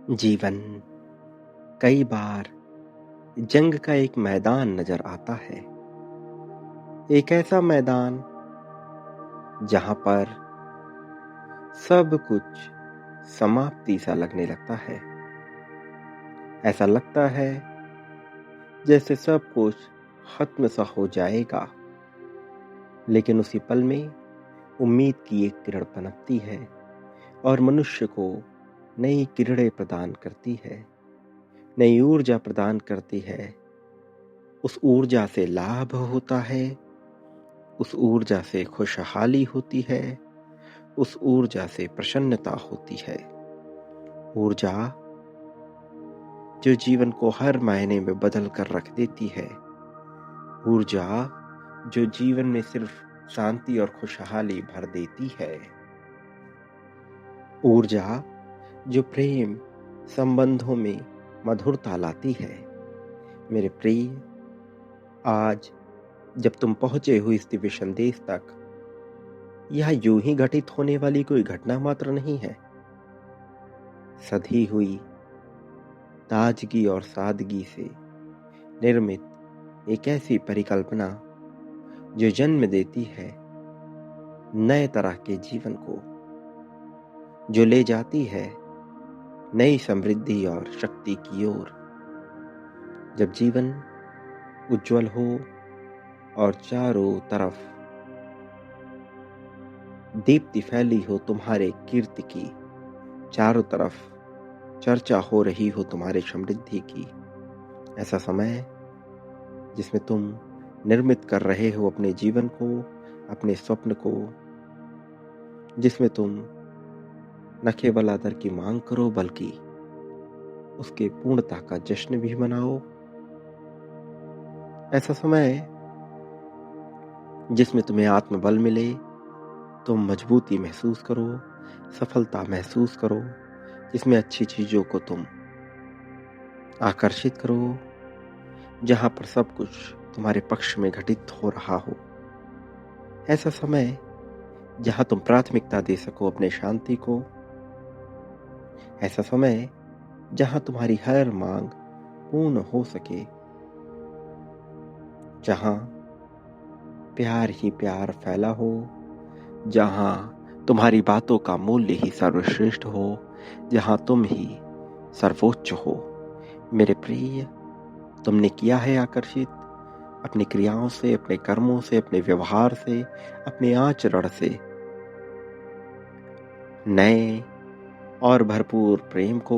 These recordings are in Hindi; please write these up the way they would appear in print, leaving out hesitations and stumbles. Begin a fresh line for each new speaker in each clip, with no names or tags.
जीवन कई बार जंग का एक मैदान नजर आता है। एक ऐसा मैदान जहां पर सब कुछ समाप्ति सा लगने लगता है। ऐसा लगता है जैसे सब कुछ खत्म सा हो जाएगा, लेकिन उसी पल में उम्मीद की एक किरण पनपती है और मनुष्य को नई किरणें प्रदान करती है, नई ऊर्जा प्रदान करती है। उस ऊर्जा से लाभ होता है, उस ऊर्जा से खुशहाली होती है, उस ऊर्जा से प्रसन्नता होती है। ऊर्जा जो जीवन को हर मायने में बदल कर रख देती है। ऊर्जा जो जीवन में सिर्फ शांति और खुशहाली भर देती है। ऊर्जा जो प्रेम संबंधों में मधुरता लाती है। मेरे प्रिय, आज जब तुम पहुंचे हो इस दिव्य संदेश तक, यह यूं ही घटित होने वाली कोई घटना मात्र नहीं है। सधी हुई ताजगी और सादगी से निर्मित एक ऐसी परिकल्पना जो जन्म देती है नए तरह के जीवन को, जो ले जाती है नई समृद्धि और शक्ति की ओर। जब जीवन उज्जवल हो और चारों तरफ दीप्ति फैली हो तुम्हारे कीर्ति की, चारों तरफ चर्चा हो रही हो तुम्हारे समृद्धि की, ऐसा समय जिसमें तुम निर्मित कर रहे हो अपने जीवन को, अपने स्वप्न को, जिसमें तुम न केवल आदर की मांग करो बल्कि उसके पूर्णता का जश्न भी मनाओ। ऐसा समय जिसमें तुम्हें आत्मबल मिले, तुम मजबूती महसूस करो, सफलता महसूस करो, जिसमें अच्छी चीजों को तुम आकर्षित करो, जहां पर सब कुछ तुम्हारे पक्ष में घटित हो रहा हो। ऐसा समय जहां तुम प्राथमिकता दे सको अपने शांति को। ऐसा समय जहां तुम्हारी हर मांग पूर्ण हो सके, जहां प्यार ही प्यार फैला हो, जहां तुम्हारी बातों का मूल्य ही सर्वश्रेष्ठ हो, जहां तुम ही सर्वोच्च हो। मेरे प्रिय, तुमने किया है आकर्षित अपनी क्रियाओं से, अपने कर्मों से, अपने व्यवहार से, अपने आचरण से नए और भरपूर प्रेम को।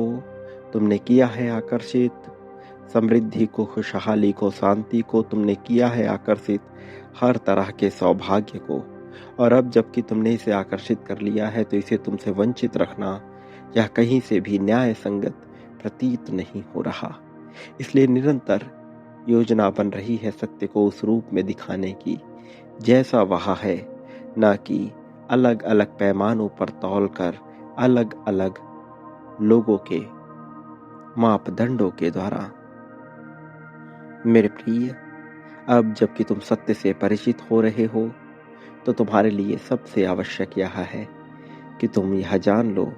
तुमने किया है आकर्षित समृद्धि को, खुशहाली को, शांति को। तुमने किया है आकर्षित हर तरह के सौभाग्य को। और अब जबकि तुमने इसे आकर्षित कर लिया है, तो इसे तुमसे वंचित रखना यह कहीं से भी न्याय संगत प्रतीत नहीं हो रहा। इसलिए निरंतर योजना बन रही है सत्य को उस रूप में दिखाने की जैसा वह है, न कि अलग अलग पैमानों पर तौलकर अलग अलग लोगों के मापदंडों के द्वारा। मेरे प्रिय, अब जबकि तुम सत्य से परिचित हो रहे हो, तो तुम्हारे लिए सबसे आवश्यक यह है कि तुम यह जान लो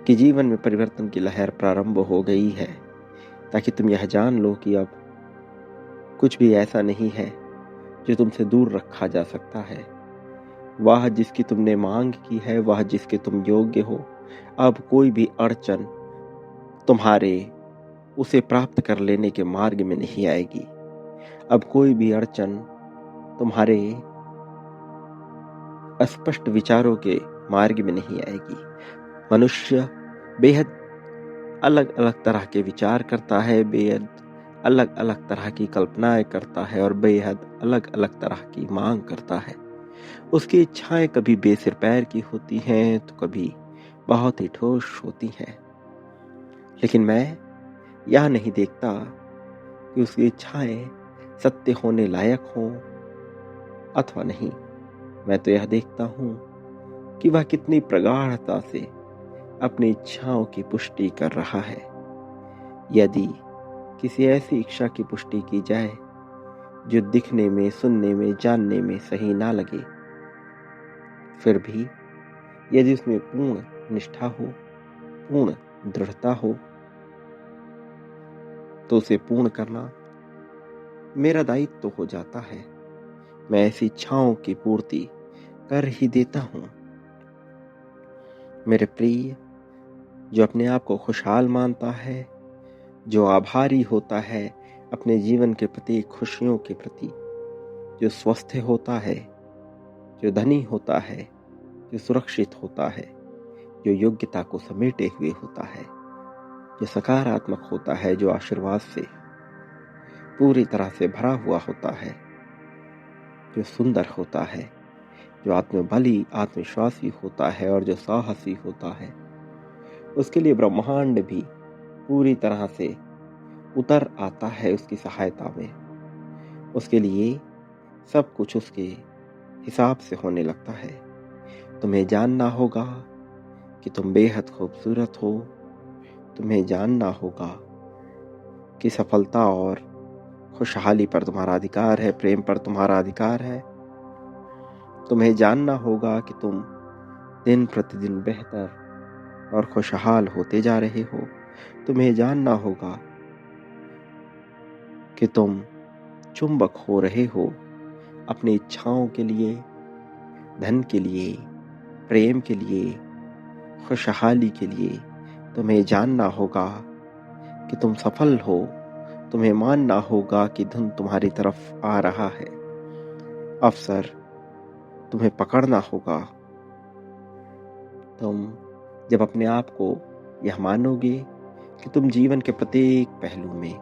कि जीवन में परिवर्तन की लहर प्रारंभ हो गई है, ताकि तुम यह जान लो कि अब कुछ भी ऐसा नहीं है जो तुमसे दूर रखा जा सकता है। वह जिसकी तुमने मांग की है, वह जिसके तुम योग्य हो, अब कोई भी अड़चन तुम्हारे उसे प्राप्त कर लेने के मार्ग में नहीं आएगी। अब कोई भी अड़चन तुम्हारे अस्पष्ट विचारों के मार्ग में नहीं आएगी। मनुष्य बेहद अलग अलग तरह के विचार करता है, बेहद अलग अलग तरह की कल्पनाएं करता है और बेहद अलग अलग तरह की मांग करता है। उसकी इच्छाएं कभी बेसिर पैर की होती हैं, तो कभी बहुत ही ठोस होती हैं। लेकिन मैं यह नहीं देखता कि उसकी इच्छाएं सत्य होने लायक हों अथवा नहीं। मैं तो यह देखता हूं कि वह कितनी प्रगाढ़ता से अपनी इच्छाओं की पुष्टि कर रहा है। यदि किसी ऐसी इच्छा की पुष्टि की जाए जो दिखने में, सुनने में, जानने में सही ना लगे, फिर भी यदि उसमें पूर्ण निष्ठा हो, पूर्ण दृढ़ता हो तो उसे पूर्ण करना मेरा दायित्व तो हो जाता है। मैं ऐसी इच्छाओं की पूर्ति कर ही देता हूं। मेरे प्रिय, जो अपने आप को खुशहाल मानता है, जो आभारी होता है अपने जीवन के प्रति, खुशियों के प्रति, जो स्वस्थ होता है, जो धनी होता है, जो सुरक्षित होता है, जो योग्यता को समेटे हुए होता है, जो सकारात्मक होता है, जो आशीर्वाद से पूरी तरह से भरा हुआ होता है, जो सुंदर होता है, जो आत्मबली आत्मविश्वासी होता है और जो साहसी होता है, उसके लिए ब्रह्मांड भी पूरी तरह से उतर आता है उसकी सहायता में। उसके लिए सब कुछ उसके हिसाब से होने लगता है। तुम्हें जानना होगा कि तुम बेहद खूबसूरत हो। तुम्हें जानना होगा कि सफलता और खुशहाली पर तुम्हारा अधिकार है, प्रेम पर तुम्हारा अधिकार है। तुम्हें जानना होगा कि तुम दिन प्रतिदिन बेहतर और खुशहाल होते जा रहे हो। तुम्हें जानना होगा कि तुम चुंबक हो रहे हो अपनी इच्छाओं के लिए, धन के लिए, प्रेम के लिए, खुशहाली के लिए। तुम्हें जानना होगा कि तुम सफल हो। तुम्हें मानना होगा कि धन तुम्हारी तरफ आ रहा है। अवसर तुम्हें पकड़ना होगा। तुम जब अपने आप को यह मानोगे कि तुम जीवन के प्रत्येक पहलू में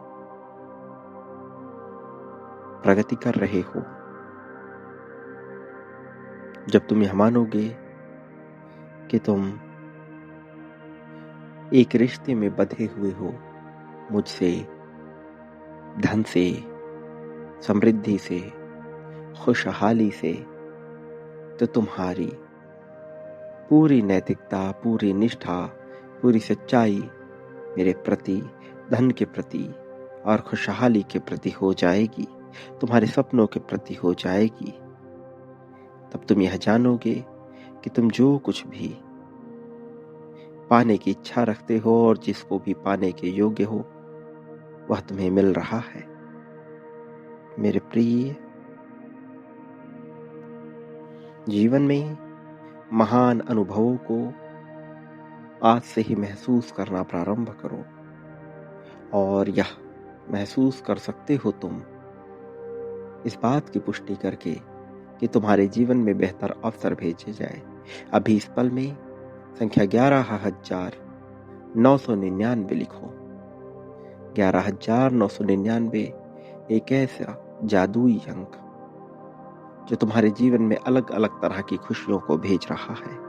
प्रगति कर रहे हो, जब तुम यह मानोगे कि तुम एक रिश्ते में बंधे हुए हो मुझसे, धन से, समृद्धि से, खुशहाली से, तो तुम्हारी पूरी नैतिकता, पूरी निष्ठा, पूरी सच्चाई मेरे प्रति, धन के प्रति और खुशहाली के प्रति हो जाएगी, तुम्हारे सपनों के प्रति हो जाएगी। तब तुम यह जानोगे कि तुम जो कुछ भी पाने की इच्छा रखते हो और जिसको भी पाने के योग्य हो, वह तुम्हें मिल रहा है। मेरे प्रिय, जीवन में महान अनुभवों को आज से ही महसूस करना प्रारंभ करो और यह महसूस कर सकते हो तुम इस बात की पुष्टि करके कि तुम्हारे जीवन में बेहतर अवसर भेजे जाए। अभी इस पल में संख्या 11,999 लिखो। 11,999 एक ऐसा जादुई अंक जो तुम्हारे जीवन में अलग अलग तरह की खुशियों को भेज रहा है,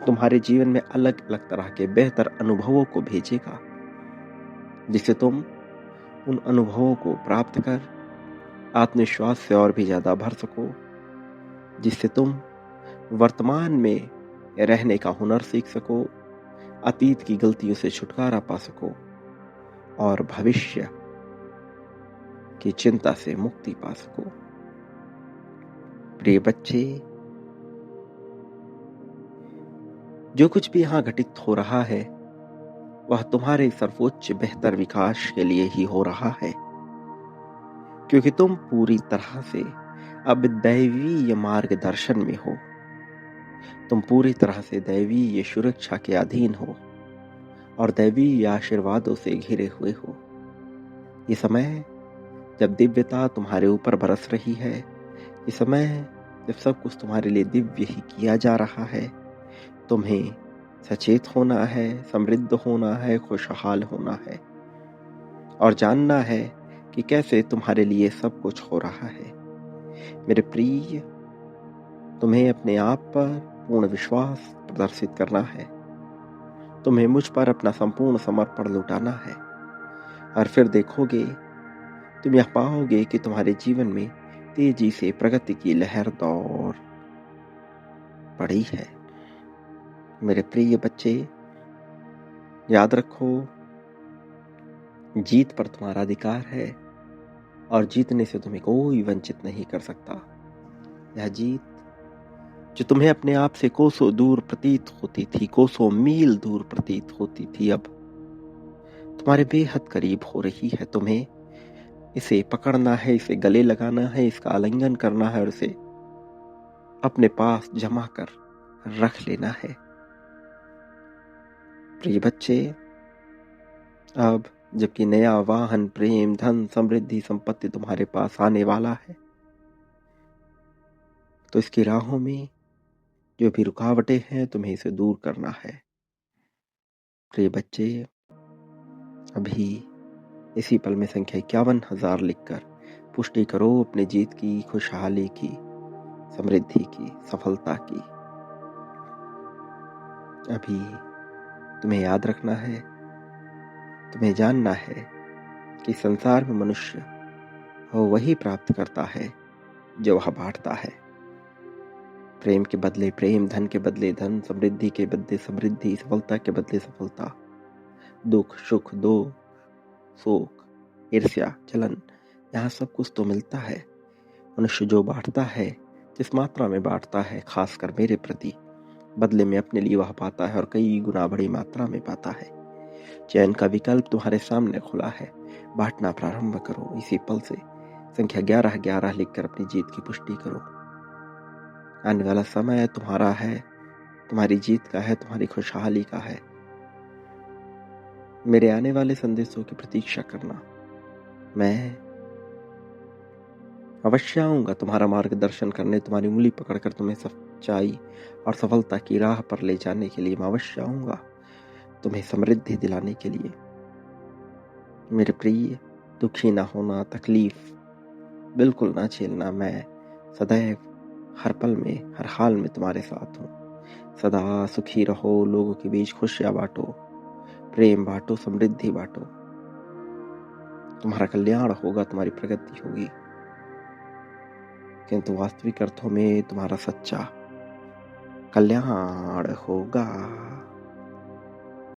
तुम्हारे जीवन में अलग अलग तरह के बेहतर अनुभवों को भेजेगा, जिससे तुम उन अनुभवों को प्राप्त कर आत्मविश्वास से और भी ज्यादा भर सको, जिससे तुम वर्तमान में रहने का हुनर सीख सको, अतीत की गलतियों से छुटकारा पा सको और भविष्य की चिंता से मुक्ति पा सको। प्रिय बच्चे, जो कुछ भी यहाँ घटित हो रहा है वह तुम्हारे सर्वोच्च बेहतर विकास के लिए ही हो रहा है, क्योंकि तुम पूरी तरह से अब दैवीय मार्गदर्शन में हो। तुम पूरी तरह से दैवीय सुरक्षा के अधीन हो और दैवीय आशीर्वादों से घिरे हुए हो। ये समय जब दिव्यता तुम्हारे ऊपर बरस रही है, ये समय जब सब कुछ तुम्हारे लिए दिव्य ही किया जा रहा है, तुम्हें सचेत होना है, समृद्ध होना है, खुशहाल होना है और जानना है कि कैसे तुम्हारे लिए सब कुछ हो रहा है। मेरे प्रिय, तुम्हें अपने आप पर पूर्ण विश्वास प्रदर्शित करना है। तुम्हें मुझ पर अपना संपूर्ण समर्पण लुटाना है और फिर देखोगे, तुम यह पाओगे कि तुम्हारे जीवन में तेजी से प्रगति की लहर दौड़ पड़ी है। मेरे प्रिय बच्चे, याद रखो, जीत पर तुम्हारा अधिकार है और जीतने से तुम्हें कोई वंचित नहीं कर सकता। यह जीत जो तुम्हें अपने आप से कोसों दूर प्रतीत होती थी, कोसों मील दूर प्रतीत होती थी, अब तुम्हारे बेहद करीब हो रही है। तुम्हें इसे पकड़ना है, इसे गले लगाना है, इसका आलिंगन करना है और इसे अपने पास जमा कर रख लेना है। प्रिय बच्चे, अब जबकि नया वाहन, प्रेम, धन, समृद्धि, संपत्ति तुम्हारे पास आने वाला है, तो इसकी राहों में जो भी रुकावटें हैं, तुम्हें इसे दूर करना है। प्रिय बच्चे, अभी इसी पल में संख्या 51,000 लिखकर पुष्टि करो अपनी जीत की, खुशहाली की, समृद्धि की, सफलता की। अभी तुम्हें याद रखना है, तुम्हें जानना है कि संसार में मनुष्य वो वही प्राप्त करता है जो वह बांटता है। प्रेम के बदले प्रेम, धन के बदले धन, समृद्धि के बदले समृद्धि, सफलता के बदले सफलता, दुख, सुख, दो, शोक, ईर्ष्या, जलन, यहाँ सब कुछ तो मिलता है। मनुष्य जो बांटता है, जिस मात्रा में बांटता है, खासकर मेरे प्रति, बदले में अपने लिए वह पाता है और कई गुना बड़ी मात्रा में पाता है। चयन का विकल्प तुम्हारे सामने खुला है, बांटना प्रारंभ करो इसी पल से। संख्या 11,11 लिखकर अपनी जीत की पुष्टि करो। आने वाला समय तुम्हारा है, तुम्हारी जीत का है, तुम्हारी खुशहाली का है। मेरे आने वाले संदेशों की प्रतीक्षा करना, मैं अवश्य आऊंगा तुम्हारा मार्गदर्शन करने, तुम्हारी उंगली पकड़कर तुम्हें सच्चाई और सफलता की राह पर ले जाने के लिए मैं अवश्य आऊंगा, तुम्हें समृद्धि दिलाने के लिए। मेरे प्रिय, दुखी ना होना, तकलीफ बिल्कुल ना झेलना। मैं सदैव, हर पल में, हर हाल में तुम्हारे साथ हूँ। सदा सुखी रहो, लोगों के बीच खुशियां बांटो, प्रेम बांटो, समृद्धि बांटो। तुम्हारा कल्याण होगा, तुम्हारी प्रगति होगी, किंतु वास्तविक अर्थों में तुम्हारा सच्चा कल्याण होगा।